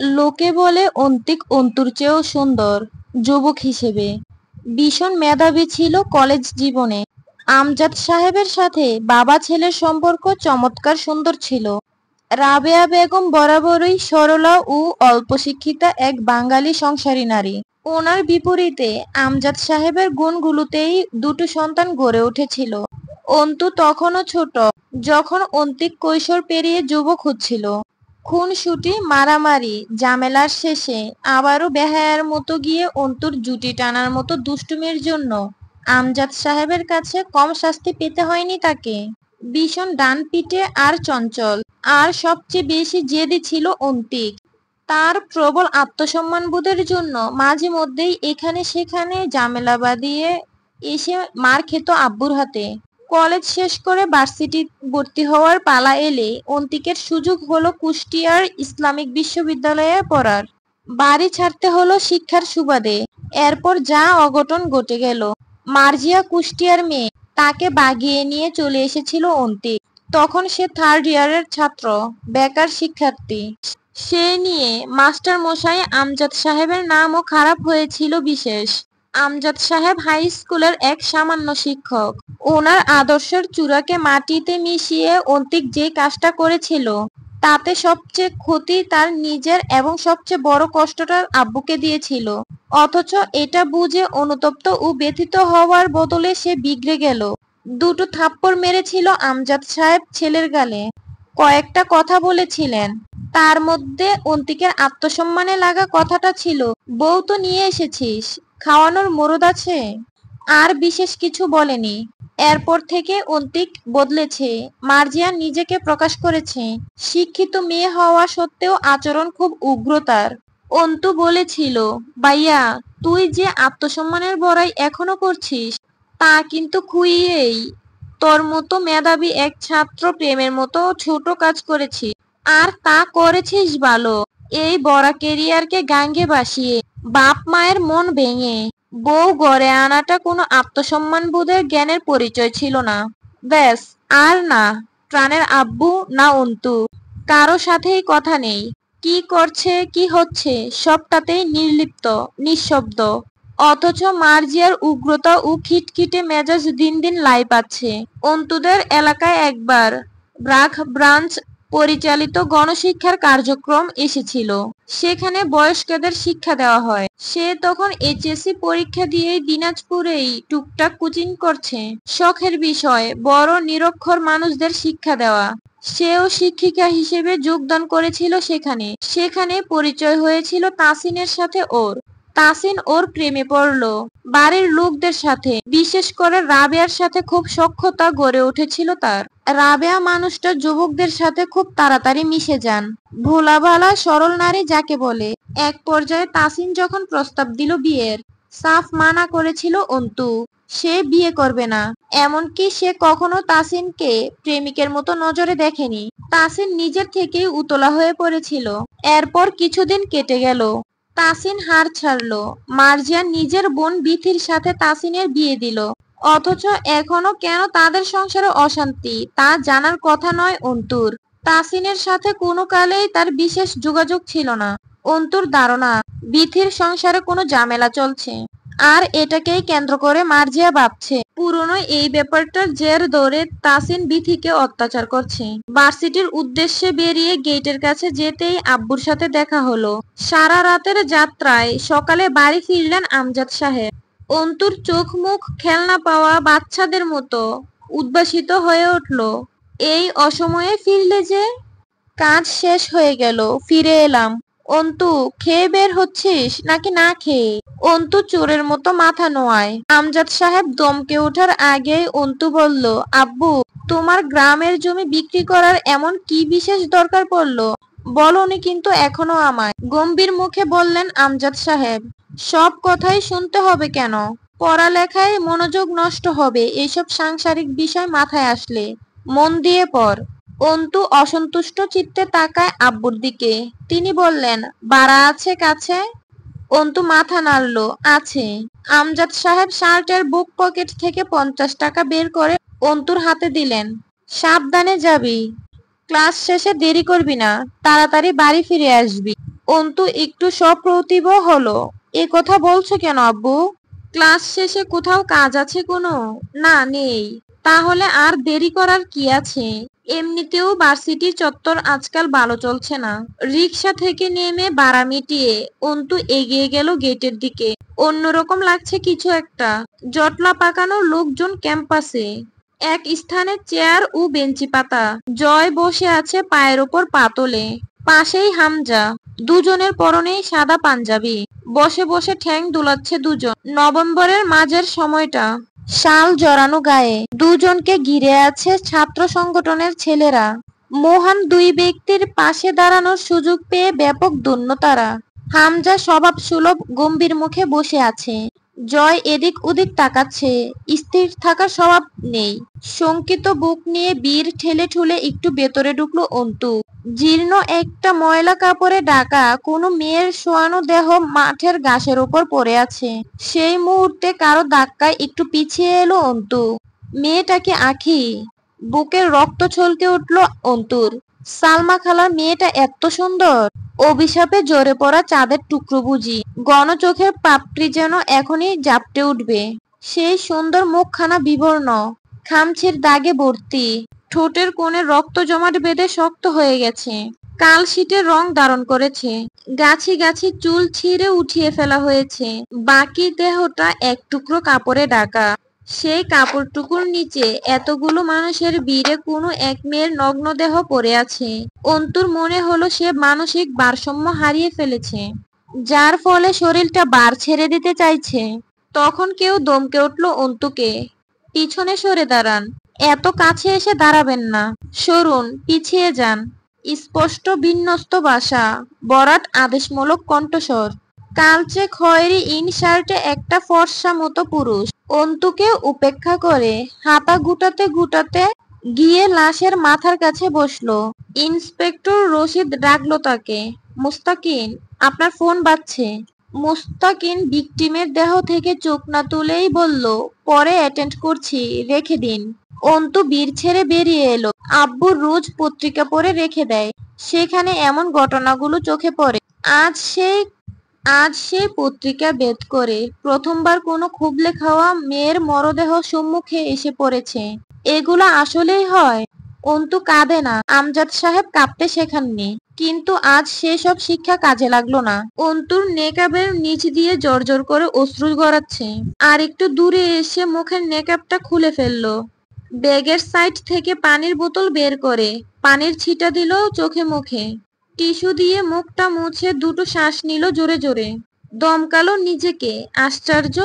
লোকে বলে অন্তিক অন্তুর চেয়েও সুন্দর যুবক হিসেবে। ভীষণ মেধাবী ছিল কলেজ জীবনে। আমজাদ সাহেবের সাথে বাবা ছেলের সম্পর্ক চমৎকার সুন্দর ছিল। রাবেয়া বেগম বরাবরই সরলা ও অল্প শিক্ষিতা এক বাঙালি সংসারী নারী। ওনার বিপরীতে আমজাদ সাহেবের গুণগুলোতেই দুটো সন্তান গড়ে উঠেছিল। অন্তু তখনও ছোট যখন অন্তিক কৈশোর পেরিয়ে যুবক হচ্ছিল। খুনসুটি মারামারি ঝামেলার শেষে আবারও বেহায়ার মতো গিয়ে অন্তুর জুটি টানার মতো দুষ্টুমির জন্য আমজাদ সাহেবের কাছে কম শাস্তি পেতে হয়নি তাকে। ভীষণ ডানপিটে আর চঞ্চল, আর সবচেয়ে বেশি জেদি ছিল অন্তিক। তার প্রবল আত্মসম্মানবোধের জন্য মাঝে মধ্যেই এখানে সেখানে ঝামেলা বাঁধিয়ে এসে মার খেত আব্বুর হাতে। কলেজ শেষ করে ভার্সিটি ভর্তি হওয়ার পালা এলে অন্তিকের সুযোগ হলো কুষ্টিয়ার ইসলামিক বিশ্ববিদ্যালয়ে পড়ার। বাড়ি ছাড়তে হলো শিক্ষার সুবাদে। এরপর যা অঘটন ঘটে গেল। মার্জিয়া কুষ্টিয়ার মেয়ে, তাকে বাগিয়ে নিয়ে চলে এসেছিল অন্তিক। তখন সে থার্ড ইয়ারের ছাত্র, বেকার শিক্ষার্থী। সে নিয়ে মাস্টার মশাই আমজাদ সাহেবের নামও খারাপ হয়েছিল বিশেষ। আমজাদ সাহেব হাই স্কুলের এক সামান্য শিক্ষক। ওনার আদর্শের চূড়াকে মাটিতে মিশিয়ে অন্তিক যে কাজটা করেছিল তাতে সবচেয়ে ক্ষতি তার নিজের এবং সবচেয়ে বড় কষ্টটা আব্বুকে দিয়েছিল। অথচ এটা বুঝে অনুতপ্ত ও ব্যথিত হওয়ার বদলে সে বিগড়ে গেল। দুটো থাপ্পড় মেরেছিল আমজাদ সাহেব ছেলের গালে। কয়েকটা কথা বলেছিলেন। তার মধ্যে অন্তিকের আত্মসম্মানে লাগা কথাটা ছিল, বউ তো নিয়ে এসেছিস, খাওয়ানোর মুরদ আছে। আর বিশেষ কিছু বলেনি। এরপর থেকে অন্তিক বদলেছে। মার্জিয়া নিজেকে প্রকাশ করেছে। শিক্ষিত মেয়ে হওয়া সত্ত্বেও আচরণ খুব উগ্র তার। অন্তু বলেছিল, ভাইয়া তুই যে আত্মসম্মানের বড়াই এখনো করছিস তা কিন্তু খুইয়েই। তোর মতো মেধাবী এক ছাত্র প্রেমের মতো ছোট কাজ করেছি, আর তা করেছিস ভালো। এই বড়া কেরিয়ারকে গাঙ্গে ভাসিয়ে বাপ মায়ের মন ভেঙে বউ গড়ে আনাটা কোনো আত্মসম্মান বোধের জ্ঞানের পরিচয় ছিল না। ব্যাস, আর না প্রাণের আব্বু না অন্তু, কারো সাথেই কথা নেই। কি করছে কি হচ্ছে সবটাতেই নির্লিপ্ত, নিঃশব্দ। অথচ মার্জিয়ার উগ্রতা ও খিটখিটে মেজাজ দিন দিন লাই পাচ্ছে। অন্তুদের এলাকায় একবার ব্রাক ব্রাঞ্চ পরিচালিত গণশিক্ষার কার্যক্রম এসেছিল। সেখানে বয়স্কদের শিক্ষা দেওয়া হয়। সে তখন এইচএসসি পরীক্ষা দিয়েই দিনাজপুরেই টুকটাক কোচিং করছে। শখের বিষয় বড় নিরক্ষর মানুষদের শিক্ষা দেওয়া। সেও শিক্ষিকা হিসেবে যোগদান করেছিল সেখানে। সেখানে পরিচয় হয়েছিল তাসিনের সাথে ওর। তাসিন ওর প্রেমে পড়লো। বাড়ির লোকদের সাথে, বিশেষ করে রাবেয়ার সাথে খুব সখ্যতা গড়ে উঠেছিল তার। রাবেয়া মানুষটা যুবকদের সাথে খুব তাড়াতাড়ি মিশে যান। ভোলাভালা সরল নারী যাকে বলে। এক পর্যায়ে তাসিন যখন প্রস্তাব দিল বিয়ের, সাফ মানা করেছিল অন্তু। সে বিয়ে করবে না। এমনকি সে কখনো তাসিনকে প্রেমিকের মতো নজরে দেখেনি। তাসিন নিজের থেকেই উতলা হয়ে পড়েছিল। এরপর কিছুদিন কেটে গেল। তাসিন হার ছাড়লো। মার্জিয়া নিজের বোন বিথির সাথে তাসিনের বিয়ে দিল। অথচ এখনো কেন তাদের সংসারে অশান্তি তা জানার কথা নয় অন্তুর। তাসিনের সাথে কোনো কালেই তার বিশেষ যোগাযোগ ছিল না। অন্তুর ধারণা বিথির সংসারে কোনো ঝামেলা চলছে। আর এটাকেই কেন্দ্র করে মার্জিয়া ভাবছে পুরনো এই ব্যাপারটার জের ধরে তাসিন বিথিকে অত্যাচার করছে। ভার্সিটির উদ্দেশ্যে বেরিয়ে গেটের কাছে যেতেই আব্বুর সাথে দেখা হলো। সারা রাতের যাত্রায় সকালে বাড়ি ফিরলেন আমজাদ সাহেব। অন্তুর চোখ মুখ খেলনা পাওয়া বাচ্চাদের মতো উদ্ভাসিত হয়ে উঠল। এই অসময়ে ফিরলে যে? কাজ শেষ হয়ে গেল, ফিরে এলাম। অন্তু, খেয়ে বের হচ্ছিস নাকি না খেয়ে? অন্তু চোরের মতো মাথা নোয়ায়। আমজাদ সাহেব দমকে ওঠার আগেই অন্তু বলল, আব্বু তোমার গ্রামের জমি বিক্রি করার এমন কি বিশেষ দরকার পড়লো? বলনি কিন্তু এখনো আমায়। গম্ভীর মুখে বললেন আমজাদ সাহেব, সব কথাই শুনতে হবে কেন? পড়ালেখায় মনোযোগ নষ্ট হবে এইসব সাংসারিক বিষয় মাথায় আসলে। মন দিয়ে পড়। অন্তু অসন্তুষ্ট চিত্তে তাকায় আব্বুর দিকে। তিনি বললেন, বাড়া আছে কাছে? অন্তু মাথা নাড়ল, আছে। আমজাদ সাহেব শার্টের বুক পকেট থেকে 50 টাকা বের করে অন্তুর হাতে দিলেন। সাবধানে যাবি। ক্লাস শেষে দেরি করবি না, তাড়াতাড়ি বাড়ি ফিরে আসবি। অন্তু একটু সপ্রতিভ হলো। এ কথা বলছো কেন আব্বু? ক্লাস শেষে কোথাও কাজ আছে কোনো? না, নেই। তাহলে আর দেরি করার কি আছে? এমনিতেও ভার্সিটির চত্বর আজকাল ভালো চলছে না। রিক্সা থেকে নেমে ভাড়া মিটিয়ে অন্তু এগিয়ে গেল গেটের দিকে। অন্যরকম লাগছে কিছু একটা। জটলা পাকানো লোকজন ক্যাম্পাসে। এক স্থানে চেয়ার ও বেঞ্চি পাতা। জয় বসে আছে পায়ের ওপর পা তোলে। পাশেই হামজা। দুজনের পরনেই সাদা পাঞ্জাবি। বসে বসে ঠ্যাং দুলাচ্ছে দুজন। নভেম্বরের মাঝের সময়টা। শাল জড়ানো গায়ে। দুজনকে ঘিরে আছে ছাত্র সংগঠনের ছেলেরা। মহান দুই ব্যক্তির পাশে দাঁড়ানোর সুযোগ পেয়ে ব্যাপক ধন্য তারা। হামজা স্বভাব সুলভ গম্ভীর মুখে বসে আছে। জয় এদিক ওদিক তাকাচ্ছে। স্থির থাকার স্বভাব নেই। শঙ্কিত বুক নিয়ে বীর ঠেলে ঠুলে একটু ভেতরে ঢুকলো অন্তু। জীর্ণ একটা ময়লা কাপড়ে ঢাকা কোনো মেয়ের শোয়ানো দেহ মাঠের ঘাসের উপর পড়ে আছে। সেই মুহূর্তে কারো ধাক্কায় একটু পিছিয়ে এলো অন্তু। মেয়েটা কি আঁখি? বুকের রক্ত ছলকে উঠল অন্তুর। সালমা খালার মেয়েটা এত সুন্দর। অভিশাপে ঝরে পড়া চাঁদের টুকরো বুঝি। গণ চোখের পাপড়ি যেন এখনই ঝাপটে উঠবে। সেই সুন্দর মুখখানা বিবর্ণ, খামচির দাগে ভর্তি। ঠোঁটের কোণে রক্ত জমাট বেঁধে শক্ত হয়ে গেছে। কালশিটের রং ধারণ করেছে। গাছি গাছি চুল ছিঁড়ে উঠিয়ে ফেলা হয়েছে। বাকি দেহটা এক টুকরো কাপড়ে ঢাকা। সেই কাপড়টুকুর নিচে এতগুলো মানুষের ভিড়ে কোনো এক মেয়ের নগ্ন দেহ পড়ে আছে। অন্তুর মনে হলো সে মানসিক ভারসাম্য হারিয়ে ফেলেছে, যার ফলে শরীরটা বার ছেড়ে দিতে চাইছে। তখন কেউ ধমকে উঠল অন্তুকে, পিছনে সরে দাঁড়ান। এত কাছে এসে দাঁড়াবেন না, সরুন, পিছিয়ে যান। স্পষ্ট বিন্যস্ত ভাষা, বরাট আদেশমূলক কণ্ঠস্বর। কালচে খয়েরি ইন শার্টে একটা ফর্সা মতো পুরুষ অন্তুকে উপেক্ষা করে হাতা গুটাতে গুটাতে গিয়ে লাশের মাথার কাছে বসলো। ইন্সপেক্টর রশিদ ডাকলো তাকে। মুস্তাকিন, আপনার ফোন বাজছে। মুস্তাকিন ভিকটিমের দেহ থেকে চোখ না তুলেই বলল, পরে অ্যাটেন্ড করছি, রেখে দিন। অন্তু বীর ছেড়ে বেরিয়ে এলো। আব্বু রোজ পত্রিকা পড়ে রেখে দেয়, সেখানে এমন ঘটনাগুলো চোখে পড়ে। আজ সেই পত্রিকা বেদ করে প্রথমবার কোনো খুবলে খাওয়া মেয়ের মরদেহ সম্মুখে এসে পড়েছে। এগুলো আসলেই হয়? অন্তু কাঁদে না, আমজাদ সাহেব কাঁদতে শেখাননি, কিন্তু আজ সেসব শিক্ষা কাজে লাগলো না। অন্তুর নেকাবের নিচ দিয়ে জর্জর করে অশ্রু গড়াচ্ছে। আর একটু দূরে এসে মুখের নেকাবটা খুলে ফেললো। ব্যাগের সাইড থেকে পানির বোতল বের করে পানির ছিটা দিল চোখে মুখে। টিস্যু দিয়ে মুখটা মুছে দুটো শ্বাস নিল জোরে জোরে। দমকালো নিজেকে। আশ্চর্য,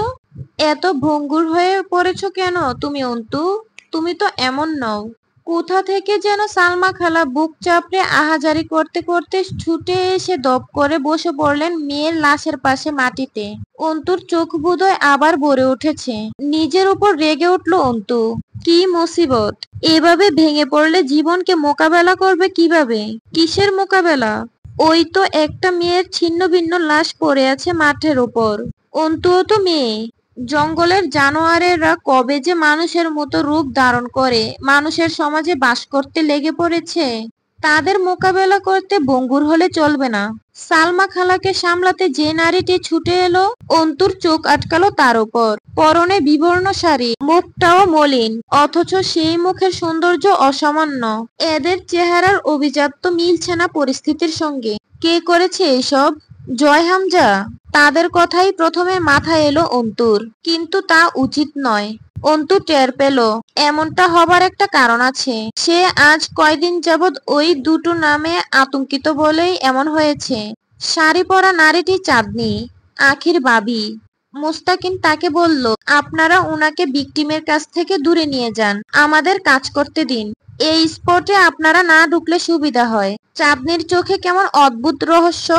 এত ভঙ্গুর হয়ে পড়েছ কেন তুমি অন্তু? তুমি তো এমন নও। কোথা থেকে যেন সালমা খালা বুক চাপড়ে আহাজারি করতে করতে ছুটে এসে দপ করে বসে পড়লেন মেয়ের লাশের পাশে মাটিতে। অন্তুর চোখ বোধহয় আবার ভরে উঠেছে। নিজের উপর রেগে উঠল অন্তু। কি মুসিবত! এভাবে ভেঙে পড়লে জীবনকে মোকাবেলা করবে কিভাবে? কিসের মোকাবেলা? ওই তো একটা মেয়ের ছিন্ন ভিন্ন লাশ পড়ে আছে মাঠের ওপর। অন্তুও তো মেয়ে। জঙ্গলের জানোয়ারেরা কবে যে মানুষের মতো রূপ ধারণ করে মানুষের সমাজে বাস করতে লেগে পড়েছে। তাদের মোকাবেলা করতে ভঙ্গুর হলে চলবে না। সালমা খালাকে সামলাতে যে নারীটি ছুটে এলো, অন্তুর চোখ আটকালো তার উপর। পরনে বিবর্ণ শাড়ি, মুখটাও মলিন, অথচ সেই মুখের সৌন্দর্য অসামান্য। এদের চেহারার অভিজাত্য মিলছে না পরিস্থিতির সঙ্গে। কে করেছে এসব? জয় হামজা? তাদের কথাই প্রথমে মাথায় এলো অন্তুর, কিন্তু তা উচিত নয়। অন্তু টের পেল এমনটা হবার একটা কারণ আছে। সে আজ কয়দিন যাবৎ ওই দুটো নামে আতঙ্কিত বলেই এমন হয়েছে। শাড়ি পরা নারীটি চাঁদনি, আখির ভাবি। মুস্তাকিন তাকে বলল, আপনারা উনাকে ভিকটিমের কাছ থেকে দূরে নিয়ে যান, আমাদের কাজ করতে দিন। এই স্পটে আপনারা না ঢুকলে সুবিধা হয়। চাঁদনির চোখে কেমন অদ্ভুত রহস্য,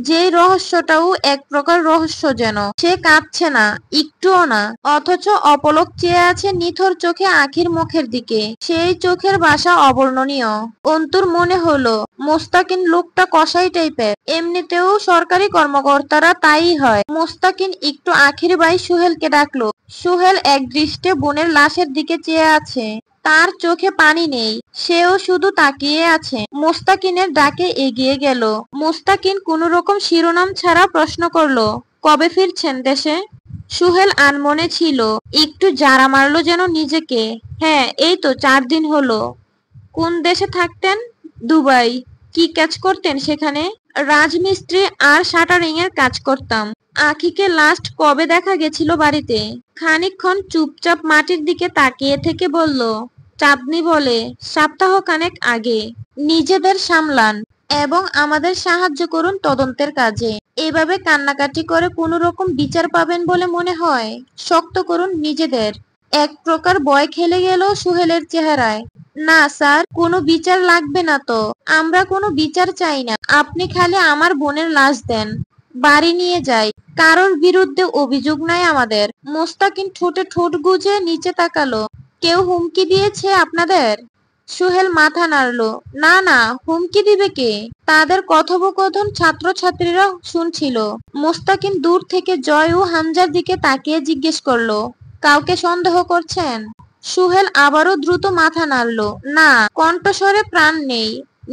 যেই রহস্যটাও এক প্রকার রহস্য যেন। সে কাঁদছে না, একটুও না, অথচ অপলক চেয়ে আছে নিথর চোখে আখির মুখের দিকে। সেই চোখের ভাষা অবর্ণনীয়। অন্তুর মনে হলো মোস্তাকিন লোকটা কসাই টাইপের। এমনিতেও সরকারি কর্মকর্তারা তাই হয়। মোস্তাকিন একটু আখির ভাই সুহেলকে ডাকলো। সুহেল এক দৃষ্টে বোনের লাশের দিকে চেয়ে আছে। তার চোখে পানি নেই, সেও শুধু তাকিয়ে আছে। মোস্তাকিনের ডাকে এগিয়ে গেল। মোস্তাকিন কোনো রকম শিরোনাম ছাড়া প্রশ্ন করলো, কবে ফিরছেন দেশে? সুহেল আনমনে ছিল, একটু জারা মারলো যেন নিজেকে। হ্যাঁ, এই তো 4 দিন হলো। কোন দেশে থাকতেন? দুবাই। কি কাজ করতেন সেখানে? রাজমিস্ত্রি আর শাটারিং এর কাজ করতাম। আখিকে লাস্ট কবে দেখা গেছিল বাড়িতে? খানিকক্ষণ চুপচাপ মাটির দিকে তাকিয়ে থেকে বলল, চাঁদনি বলে, সপ্তাহখানেক আগে। নিজেদের সামলান এবং আমাদের সাহায্য করুন তদন্তের কাজে। এভাবে কান্নাকাটি করে কোনো রকম বিচার পাবেন বলে মনে হয়? শক্ত করুন নিজেদের। এক প্রকার ভয় খেলে গেল সুহেলের চেহারায়। না স্যার, কোনো বিচার লাগবে না তো। আমরা কোনো বিচার চাই না, আপনি খালি আমার বোনের লাশ দেন, বাড়ি নিয়ে যাই। কারোর বিরুদ্ধে অভিযোগ নাই আমাদের। মোস্তাকিন ঠোঁটে ঠোঁট গুজে নিচে তাকালো। কেউ হুমকি দিয়েছে আপনাদের? সুহেল মাথা নাড়ল। না না, হুমকি দিবে কে? তাদের কথোপকথন ছাত্রছাত্রীরা শুনছিল। মোস্তাকিন দূর থেকে জয় ও হামজার দিকে তাকিয়ে জিজ্ঞেস করলো, কাউকে সন্দেহ করছেন? সুহেল আবারও দ্রুত মাথা নাড়ল। না, কণ্ঠস্বরে প্রাণ নেই,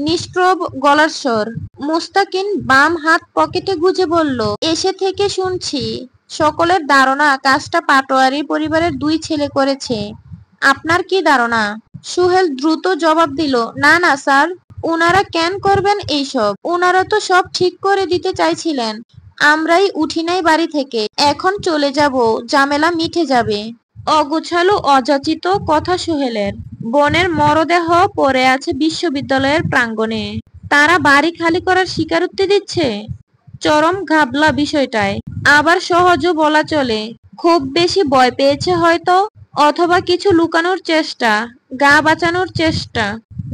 নিষ্প্রভ গলার স্বর। মোস্তাকিন বাম হাত পকেটে গুজে বলল, এসে থেকে শুনছি সকলের ধারণা কাজটা পাটোয়ারি পরিবারের 2 ছেলে করেছে। আপনার কি ধারণা? সুহেল দ্রুত জবাব দিল, না না স্যার, ওনারা কেন করবেন এইসব? ওনারা তো সব ঠিক করে দিতে চাইছিলেন। আমরাই উঠি নাই বাড়ি থেকে। এখন চলে যাব, ঝামেলা মিটে যাবে। অগোছালো অযাচিত কথা সুহেলের। বোনের মরদেহ পড়ে আছে বিশ্ববিদ্যালয়ের প্রাঙ্গণে। তারা বাড়ি খালি করার স্বীকারোক্তি দিচ্ছে। চরম ঘাবলা বিষয়টায়। আবার সহজও বলা চলে। খুব বেশি ভয় পেয়েছে হয়তো, অথবা কিছু লুকানোর চেষ্টা, গা বাঁচানোর চেষ্টা।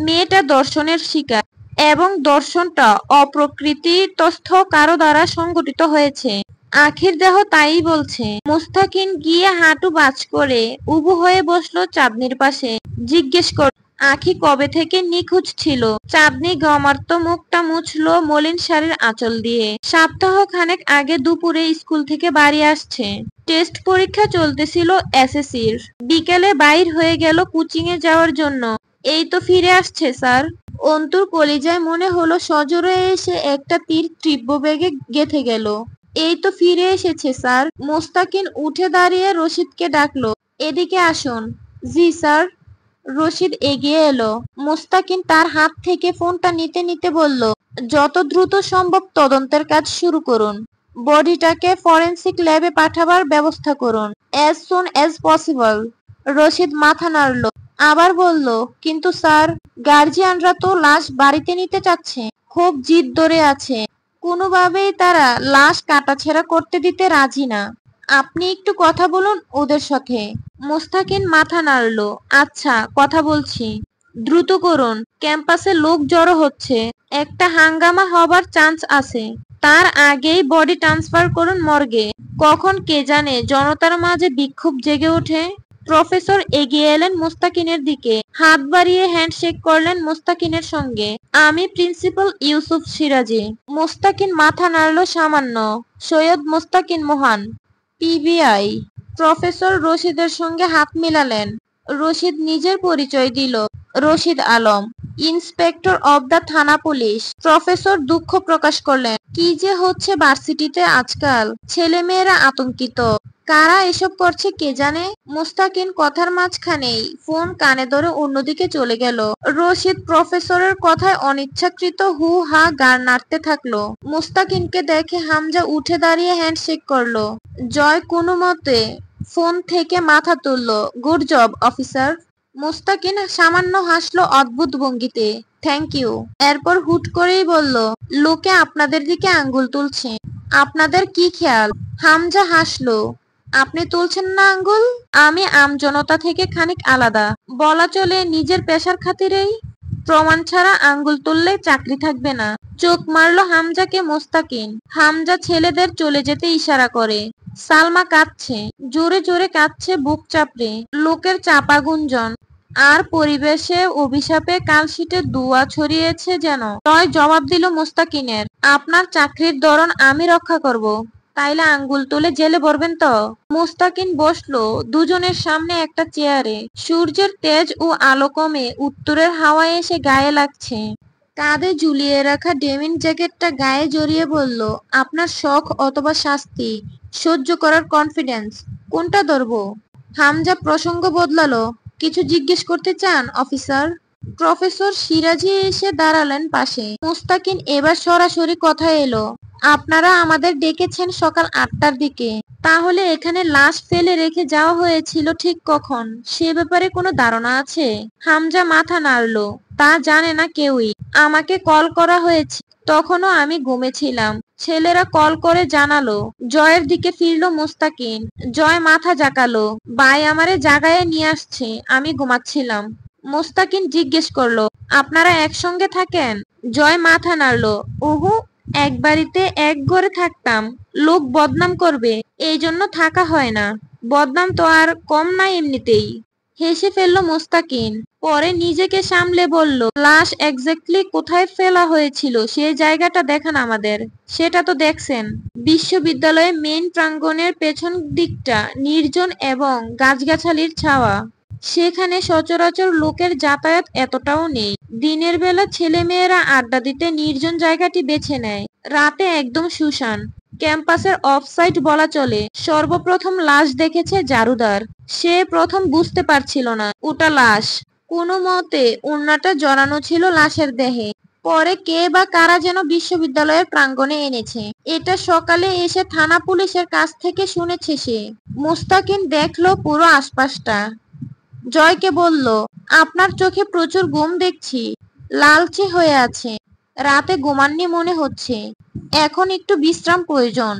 মেয়েটা দর্শনের শিকার, এবং দর্শনটা অপ্রকৃতিস্থ কারো দ্বারা সংগঠিত হয়েছে। আখির দেহ তাই বলছে। মোস্তাকিন গিয়ে হাঁটু বাজ করে উবু হয়ে বসলো চাঁদনির পাশে। জিজ্ঞেস কর, আখি কবে থেকে নিখোঁজ ছিল? চাঁদনি গমার্ত মুখটা মুছলো মলিন শাড়ির আঁচল দিয়ে। সপ্তাহ খানেক আগে দুপুরে স্কুল থেকে বাড়ি আসছে। টেস্ট পরীক্ষা চলতেছিল এসএসসির। বিকেলে বাইর হয়ে গেল কোচিং এ যাওয়ার জন্য। এই তো ফিরে আসছে স্যার। অন্তুর কলিজায় মনে হলো সজোরে এসে একটা তীর তীব্র বেগে গেঁথে গেল। এই তো ফিরে এসেছে স্যার। মোস্তাকিন উঠে দাঁড়িয়ে রশিদকে ডাকলো, এদিকে আসুন। জি স্যার। রশিদ এগিয়ে এলো। মোস্তাকিন তার হাত থেকে ফোনটা নিতে নিতে বলল, যত দ্রুত সম্ভব তদন্তের কাজ শুরু করুন। বডিটাকে ফরেনসিক ল্যাবে পাঠাবার ব্যবস্থা করুন, as soon as possible। Rashid মাথা নাড়ল। আবার বলল, কিন্তু স্যার, গার্জিয়ানরা তো লাশ বাড়িতে নিতে চাচ্ছে, খুব জিদ ধরে আছে। কোনোভাবেই তারা লাশ কাটাছেঁড়া করতে দিতে রাজি না। আপনি একটু কথা বলুন ওদের সাথে। মোস্তাকিন মাথা নাড়ল। আচ্ছা, কথা বলছি। দ্রুত করুন, ক্যাম্পাসে লোক জড়ো হচ্ছে, একটা হাঙ্গামা হবার চান্স আছে। তার আগেই বডি ট্রান্সফার করুন মর্গে। কখন কে জানে জনতার মাঝে বিক্ষোভ জেগে ওঠে। প্রফেসর এগিয়ে এলেন মোস্তাকিনের দিকে, হাত বাড়িয়ে হ্যান্ডশেক করলেন মোস্তাকিনের সঙ্গে। আমি প্রিন্সিপাল ইউসুফ সিরাজি। মোস্তাকিন মাথা নাড়ল সামান্য। সৈয়দ মোস্তাকিন মোহান, পিবিআই। প্রফেসর রশিদের সঙ্গে হাত মিলালেন। রশিদ নিজের পরিচয় দিল, Rashid Alam, inspector of the থানা পুলিশ। প্রফেসর দুঃখ প্রকাশ করলেন, কি যে হচ্ছে ভার্সিটিতে আজকাল। ছেলেমেয়েরা আতঙ্কিত, কারা এসব করছে কে জানে। মোস্তাকিন কথার মাঝখানেই ফোন কানে ধরে অন্যদিকে চলে গেল। রশিদ প্রফেসরের কথায় অনিচ্ছাকৃত হু হা গাড় নাড়তে থাকলো। মোস্তাকিনকে দেখে হামজা উঠে দাঁড়িয়ে হ্যান্ডশেক করলো। জয় কোনো মতে ফোন থেকে মাথা তুলল। Good job officer. মোস্তাকিন সামান্য হাসলো অদ্ভুত ভঙ্গিতে। Thank you. এরপর হুট করেই বলল, লোকে আপনাদের দিকে আঙ্গুল তুলছে, আপনাদের কি খেয়াল? হামজা হাসলো। আপনি তুলছেন না আঙ্গুল? আমি আমজনতা থেকে খানিক আলাদা, বলা চলে নিজের পেশার খাতিরেই। প্রমাণ ছাড়া আঙ্গুল তুললে চাকরি থাকবে না। চোখ মারলো হামজাকে মোস্তাকিন। হামজা ছেলেদের চলে যেতে ইশারা করে। সালমা কাঁদছে, জোরে জোরে কাঁদছে বুক চাপড়ে। লোকের চাপা গুঞ্জন আর পরিবেশে অভিশাপে কালশিটে দুয়া ছড়িয়েছে যেন। জয় জবাব দিল মোস্তাকিনের, আপনার চাকরির ধরন আমি রক্ষা করব, তাইলে আঙ্গুল তুলে জেলে ভরবেন তো। মুস্তাকিন বসলো দুজনের সামনে একটা চেয়ারে। সূর্যের তেজ ও আলো কমে উত্তরের হাওয়ায় এসে গায়ে লাগছে। কাঁধে ঝুলিয়ে রাখা ডেনিম জ্যাকেটটা গায়ে জড়িয়ে বলল, আপনার শখ অথবা শাস্তি সহ্য করার কনফিডেন্স কোনটা ধরবো? হামজা প্রসঙ্গ বদলালো, কিছু জিজ্ঞেস করতে চান অফিসার? প্রফেসর সিরাজি এসে দাঁড়ালেন পাশে। মুস্তাকিন এবার সরাসরি কথা এলো, আপনারা আমাদের ডেকেছেন সকাল 8টার দিকে, তাহলে এখানে লাশ ফেলে রেখে যাওয়া হয়েছিল ঠিক কখন সে ব্যাপারে কোনো ধারণা আছে? হামজা মাথা নাড়লো, তা জানে না কেউই। আমাকে কল করা হয়েছে, তখনও আমি ঘুমেছিলাম। ছেলেরা কল করে জানালো। জয়ের দিকে ফিরল মুস্তাকিন। জয় মাথা জাকালো, ভাই আমারে জাগায়ে নিয়ে আসছে, আমি ঘুমাচ্ছিলাম। মুস্তাকিন জিজ্ঞেস করলো, আপনারা একসঙ্গে থাকেন? জয় মাথা নাড়লো, উহু, এক বাড়িতে এক ঘরে থাকতাম, লোক বদনাম করবে এই জন্য থাকা হয় না। বদনাম তো আর কম নাই এমনিতেই। হেসে ফেলল মুস্তাকিন, পরে নিজেকে সামলে বলল, লাশ এক্স্যাক্টলি কোথায় ফেলা হয়েছিল সেই জায়গাটা দেখান আমাদের। সেটা তো দেখছেন, বিশ্ববিদ্যালয়ের মেইন প্রাঙ্গণের পেছন দিকটা নির্জন এবং গাছগাছালির ছাওয়া। সেখানে সচরাচর লোকের যাতায়াত এতটাও নেই। দিনের বেলা ছেলেমেয়েরা আড্ডা দিতে নির্জন জায়গাটি বেছে নেয়, রাতে একদম শুনশান। ক্যাম্পাসের অফ সাইট বলা চলে। সর্বপ্রথম লাশ দেখেছে জারুদার। সে প্রথম বুঝতে পারছিল না ওটা লাশ। কোনো মতে ওড়নাটা জড়ানো ছিল লাশের দেহে। পরে কে বা কারা যেন বিশ্ববিদ্যালয়ের প্রাঙ্গণে এনেছে। এটা সকালে এসে থানা পুলিশের কাছ থেকে শুনেছে সে। মুস্তাকিন দেখলো পুরো আশপাশটা। জয়কে বলল, আপনার চোখে প্রচুর ঘুম দেখছি, লালচে হয়ে আছে, রাতে ঘুমাননি মনে হচ্ছে, এখন একটু বিশ্রাম প্রয়োজন।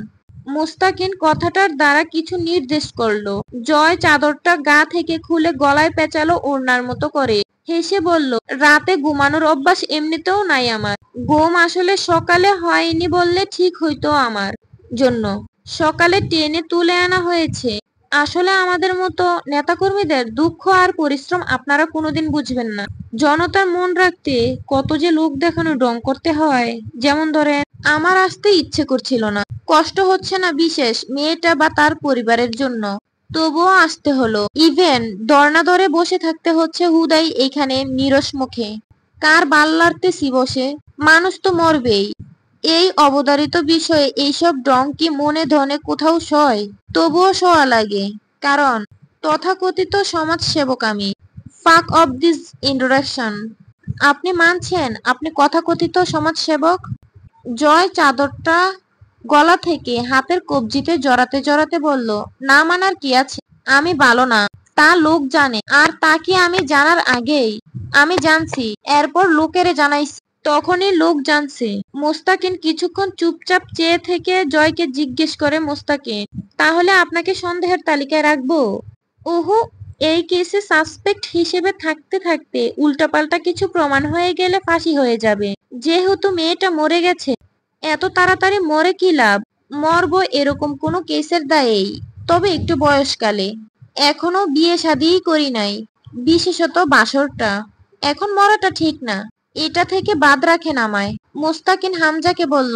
মুস্তাকিন কথাটার দ্বারা কিছু নির্দেশ করলো। জয় চাদরটা গা থেকে খুলে গলায় পেঁচালো ওড়নার মতো করে। হেসে বলল, রাতে ঘুমানোর অভ্যাস এমনিতেও নাই আমার। ঘুম আসলে সকালে হয়নি বললে ঠিক হইতো আমার জন্য। সকালে টেনে তুলে আনা হয়েছে। আসলে আমাদের মতো নেতাকর্মীদের দুঃখ আর পরিশ্রম আপনারা কোনোদিন বুঝবেন না। জনতার মন রাখতে কত যে লোক দেখানো ঢং করতে হয়। যেমন ধরেন, আমার আসতে ইচ্ছে করছিল না, কষ্ট হচ্ছে না বিশেষ মেয়েটা বা তার পরিবারের জন্য, তবুও আসতে হলো। ইভেন ধর্ণা ধরে বসে থাকতে হচ্ছে হুদাই এখানে নিরস মুখে। কার ভাল লাগতেছি বসে? মানুষ তো মরবেই। এই অবধারিত বিষয়ে এইসব ঢং কি মনে ধনে কোথাও সয়? তবুও সওয়া লাগে, কারণ তথাকথিত সমাজ সেবক আমি। ফাক অফ দিস ইন্ট্রোডাকশন। আপনি মানছেন আপনি তথাকথিত সমাজ সেবক? জয় চাদরটা গলা থেকে হাতের কবজিতে জড়াতে জড়াতে বলল, না মানার কি আছে? আমি ভালো না, তা লোক জানে, আর তা কি আমি জানার আগেই? আমি জানছি, এরপর লোকেরে জানাইছি, তখনই লোক জানছে। মুস্তাকিন কিছুক্ষণ চুপচাপ চেয়ে থেকে জয়কে জিজ্ঞেস করে, মুস্তাকিন, তাহলে আপনাকে সন্দেহের তালিকায় রাখবো? ওহো, এই কেসে সাসপেক্ট হিসেবে থাকতে থাকতে উল্টাপাল্টা কিছু প্রমাণ হয়ে গেলে ফাঁসি হয়ে যাবে। যেহেতু মেয়েটা মরে গেছে, এত তাড়াতাড়ি মরে কি লাভ? মরবো এরকম কোনো কেসের দায়েই, তবে একটু বয়সকালে। এখনো বিয়ে শাদিই করি নাই, বিশেষত বাসরটা। এখন মরাটা ঠিক না, এটা থেকে বাদ রাখেন আমায়। মুস্তাকিন হামজাকে বলল,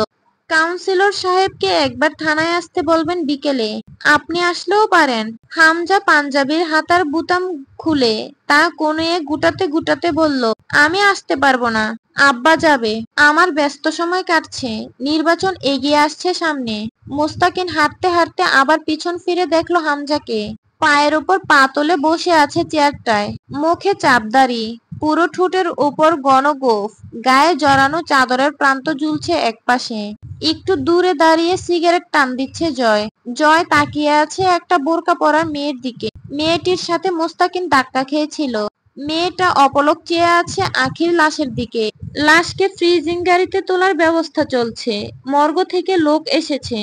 কাউন্সিলর সাহেবকে একবার থানায় আসতে বলবেন বিকেলে, আপনি আসলেও পারেন। হামজা পাঞ্জাবির হাতার বুতাম খুলে তা কোণে গুটাতে গুটাতে বলল, আমি আসতে পারবো না, আব্বা যাবে, আমার ব্যস্ত সময় কাটছে, নির্বাচন এগিয়ে আসছে সামনে। মুস্তাকিন হাঁটতে হাঁটতে আবার পিছন ফিরে দেখলো হামজাকে। পায়ের উপর পা তুলে বসে আছে চেয়ারটায়, মুখে চাপদারি, পুরো ঠোঁটের উপর ঘন গোঁফ, গায়ে জড়ানো চাদরের প্রান্ত ঝুলছে একপাশে। একটু দূরে দাঁড়িয়ে সিগারেট টান দিচ্ছে জয়। জয় তাকিয়ে আছে একটা বোরকা পরা মেয়ের দিকে। মেয়েটির সাথে মুস্তাকিন ধাক্কা খেয়েছিল। মেয়েটা অপলক চেয়ে আছে আখির লাশের দিকে। লাশকে ফ্রিজিং গাড়িতে তোলার ব্যবস্থা চলছে, মর্গ থেকে লোক এসেছে।